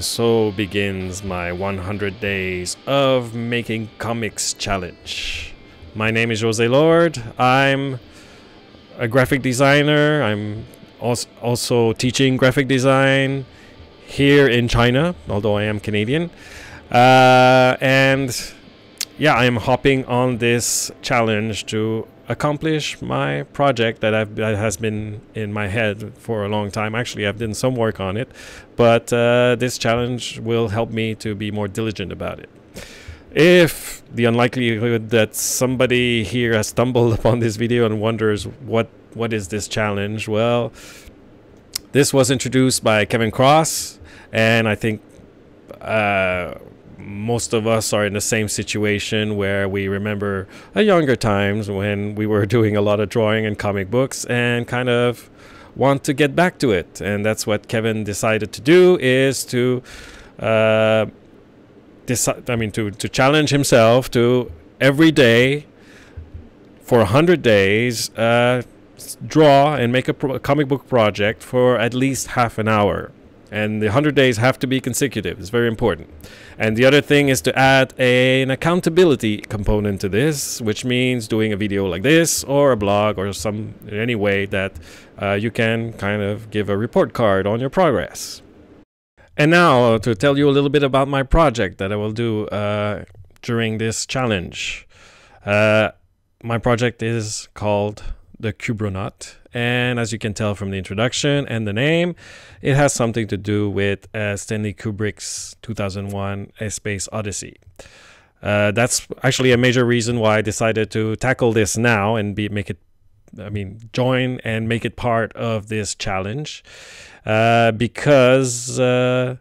so begins my 100 days of making comics challenge. My name is Jose Lord. I'm a graphic designer. I'm also teaching graphic design here in China, although I am Canadian. And yeah, I am hopping on this challenge to accomplish my project that has been in my head for a long time. Actually, I've done some work on it, but this challenge will help me to be more diligent about it. If the unlikelihood that somebody here has stumbled upon this video and wonders what is this challenge, well, this was introduced by Kevin Cross, and I think most of us are in the same situation where we remember younger times when we were doing a lot of drawing and comic books and kind of want to get back to it. And that's what Kevin decided to do, is to to challenge himself to every day for 100 days draw and make a comic book project for at least half an hour. And the 100 days have to be consecutive. It's very important. And the other thing is to add an accountability component to this, which means doing a video like this or a blog or any way that you can kind of give a report card on your progress. And now to tell you a little bit about my project that I will do during this challenge. My project is called the KUBRONAUT, and as you can tell from the introduction and the name, it has something to do with Stanley Kubrick's 2001 A Space Odyssey. That's actually a major reason why I decided to tackle this now and join and make it part of this challenge, because I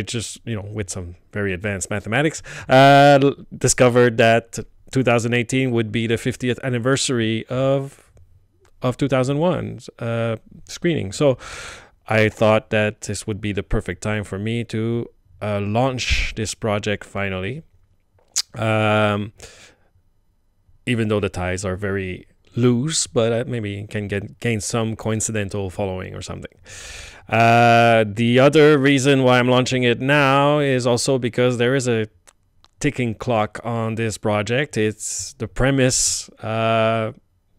just, with some very advanced mathematics, discovered that 2018 would be the 50th anniversary of 2001's screening. So I thought that this would be the perfect time for me to launch this project finally, even though the ties are very loose, but maybe can gain some coincidental following or something. The other reason why I'm launching it now is also because there is a ticking clock on this project. It's the premise.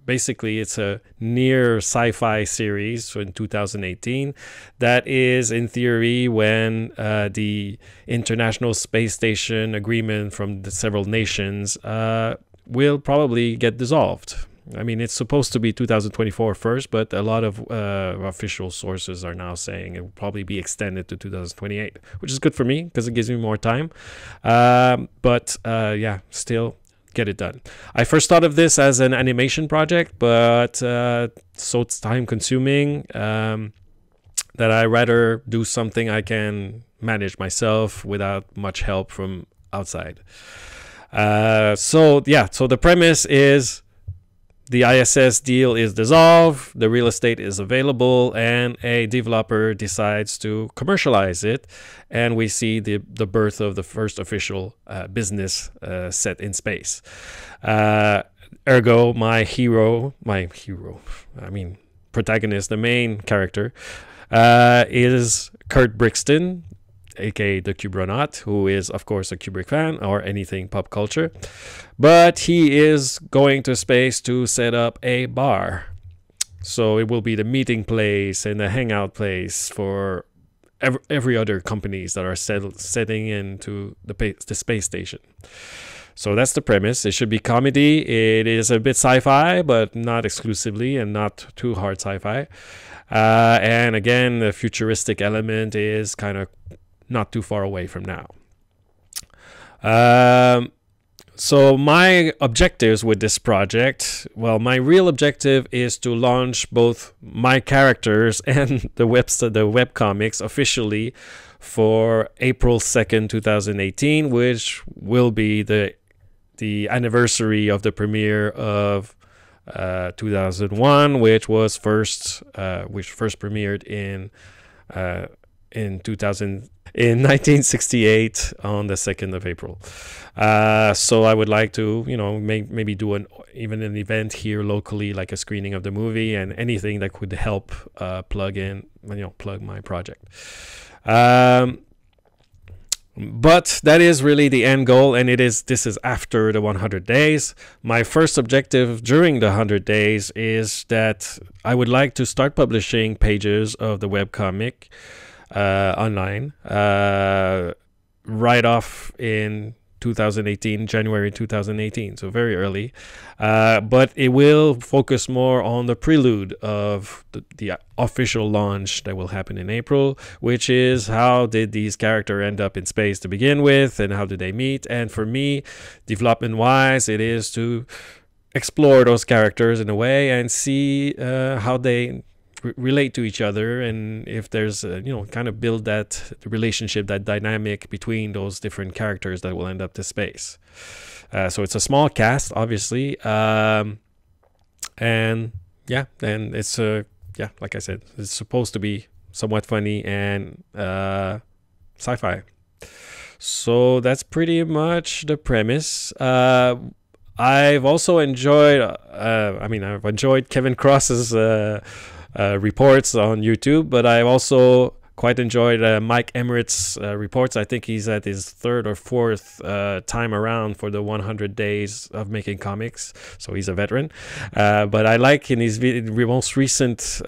Basically, it's a near sci-fi series in 2018 that is, in theory, when the International Space Station agreement from the several nations will probably get dissolved. I mean, it's supposed to be 2024 first, but a lot of official sources are now saying it will probably be extended to 2028, which is good for me because it gives me more time. Yeah, still get it done. I first thought of this as an animation project, but so it's time consuming that I rather do something I can manage myself without much help from outside. So the premise is the ISS deal is dissolved, the real estate is available, and a developer decides to commercialize it, and we see the birth of the first official business set in space. Ergo, protagonist, the main character, is Kurt Brixton, aka the KUBRONAUT, who is of course a Kubrick fan or anything pop culture, but he is going to space to set up a bar. So it will be the meeting place and the hangout place for every other companies that are setting into the space station. So that's the premise. It should be comedy. It is a bit sci-fi, but not exclusively, and not too hard sci-fi. And again, the futuristic element is kind of not too far away from now. So my objectives with this project, well, my real objective is to launch both my characters and the webcomics officially for April 2nd, 2018, which will be the anniversary of the premiere of 2001, which first premiered in 1968 on the 2nd of April. So I would like to, maybe do even an event here locally, like a screening of the movie, and anything that could help plug my project. But that is really the end goal, and this is after the 100 days. My first objective during the 100 days is that I would like to start publishing pages of the webcomic online right off in 2018, January 2018, so very early. But it will focus more on the prelude of the official launch that will happen in April, which is how did these characters end up in space to begin with, and how did they meet. And for me, development-wise, it is to explore those characters in a way and see how they relate to each other, and if there's kind of build that relationship, that dynamic between those different characters that will end up to space. So it's a small cast, obviously, and it's like I said, it's supposed to be somewhat funny and sci-fi. So that's pretty much the premise. I've also enjoyed I've enjoyed Kevin Cross's reports on YouTube, but I've also quite enjoyed Mike Emmert's reports. I think he's at his third or fourth time around for the 100 days of making comics, so he's a veteran. But I like in his most recent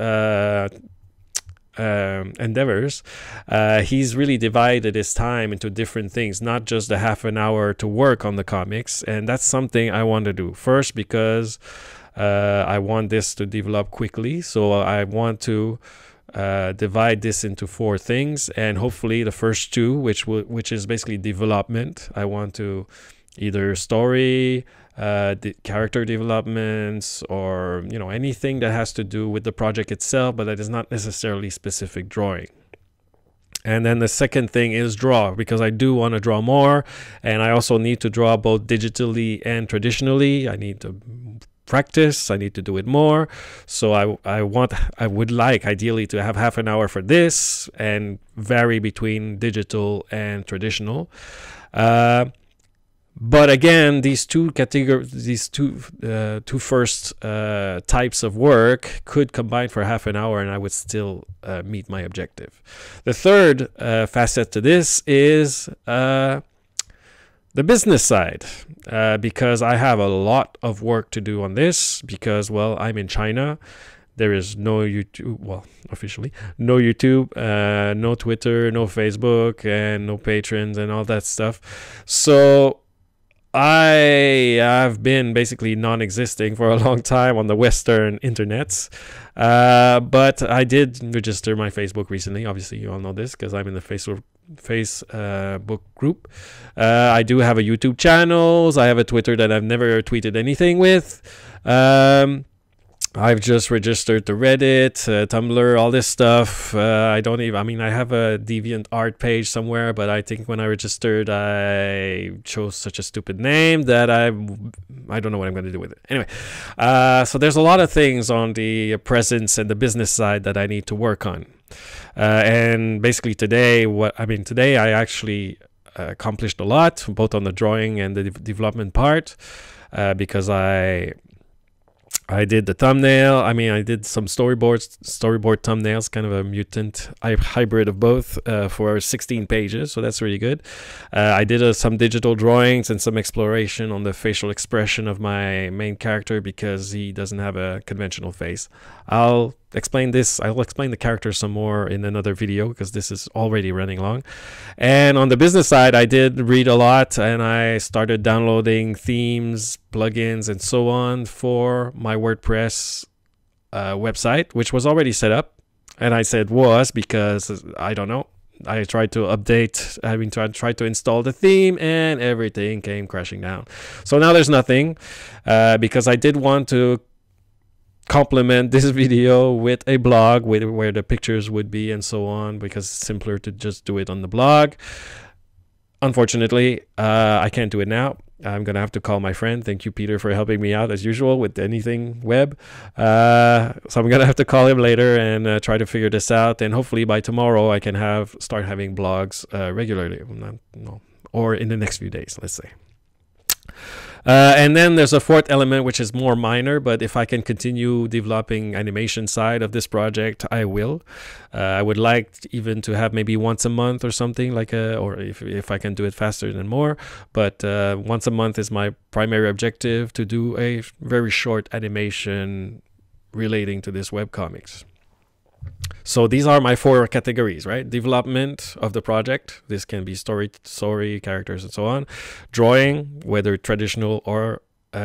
endeavors, he's really divided his time into different things, not just the half an hour to work on the comics. And that's something I want to do first, because I want this to develop quickly, so I want to divide this into 4 things, and hopefully the first 2, which is basically development, I want to either story, the character developments, or anything that has to do with the project itself, but that is not necessarily specific drawing. And then the second thing is draw, because I do want to draw more, and I also need to draw both digitally and traditionally. I need to practice, I need to do it more. So I would like ideally to have half an hour for this and vary between digital and traditional. But again, these two categories, these two first types of work could combine for half an hour, and I would still meet my objective. The third facet to this is the business side, because I have a lot of work to do on this, because, well, I'm in China. There is no YouTube, well, officially, no YouTube, no Twitter, no Facebook, and no patrons and all that stuff. So I have been basically non-existing for a long time on the Western internets, but I did register my Facebook recently. Obviously, you all know this because I'm in the Facebook group. I do have a YouTube channel. I have a Twitter that I've never tweeted anything with. I've just registered to Reddit, Tumblr, all this stuff. I have a DeviantArt page somewhere, but I think when I registered, I chose such a stupid name that I don't know what I'm going to do with it. Anyway, so there's a lot of things on the presence and the business side that I need to work on. And basically today I actually accomplished a lot, both on the drawing and the development part, because I did the thumbnail. I did some storyboard thumbnails, kind of a mutant hybrid of both, for 16 pages. So that's really good. I did some digital drawings and some exploration on the facial expression of my main character, because he doesn't have a conventional face. I'll explain the character some more in another video, because this is already running long. And on the business side, I did read a lot, and I started downloading themes, plugins, and so on for my WordPress website, which was already set up. And I said was because I don't know. I tried to tried to install the theme, and everything came crashing down. So now there's nothing, because I did want to complement this video with a blog where the pictures would be and so on, because it's simpler to just do it on the blog. Unfortunately, I can't do it now. I'm gonna have to call my friend. Thank you, Peter, for helping me out as usual with anything web. So I'm gonna have to call him later and try to figure this out, and hopefully by tomorrow I can start having blogs regularly, or in the next few days, let's say. And then there's a fourth element, which is more minor, but if I can continue developing animation side of this project, I will. I would like even to have maybe once a month or something like or if I can do it faster then more. But once a month is my primary objective, to do a very short animation relating to this webcomics. So these are my 4 categories, right? Development of the project. This can be story, characters, and so on. Drawing, whether traditional or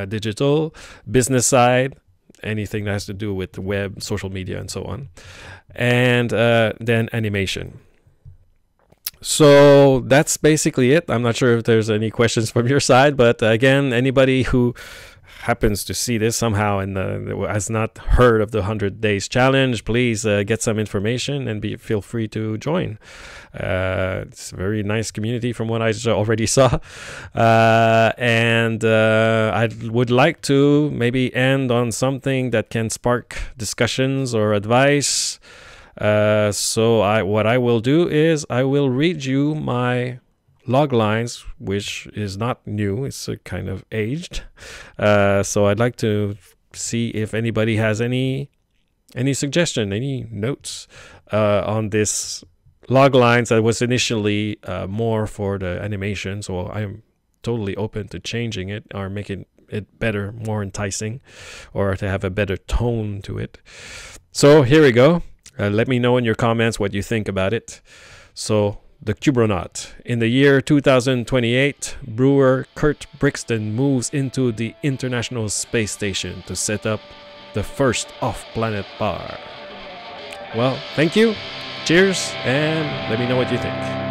digital. Business side, anything that has to do with the web, social media, and so on. And then animation. So that's basically it. I'm not sure if there's any questions from your side, but again, anybody who happens to see this somehow and has not heard of the 100 days challenge, please get some information and feel free to join. It's a very nice community from what I already saw. And I would like to maybe end on something that can spark discussions or advice. So what I will do is I will read you my log lines, which is not new, it's kind of aged. So I'd like to see if anybody has any suggestion, any notes on this log lines that was initially more for the animation. So I'm totally open to changing it or making it better, more enticing, or to have a better tone to it. So here we go. Let me know in your comments what you think about it. So the KUBRONAUT. In the year 2028, brewer Kurt Brixton moves into the International Space Station to set up the first off-planet bar. Well, thank you, cheers, and let me know what you think.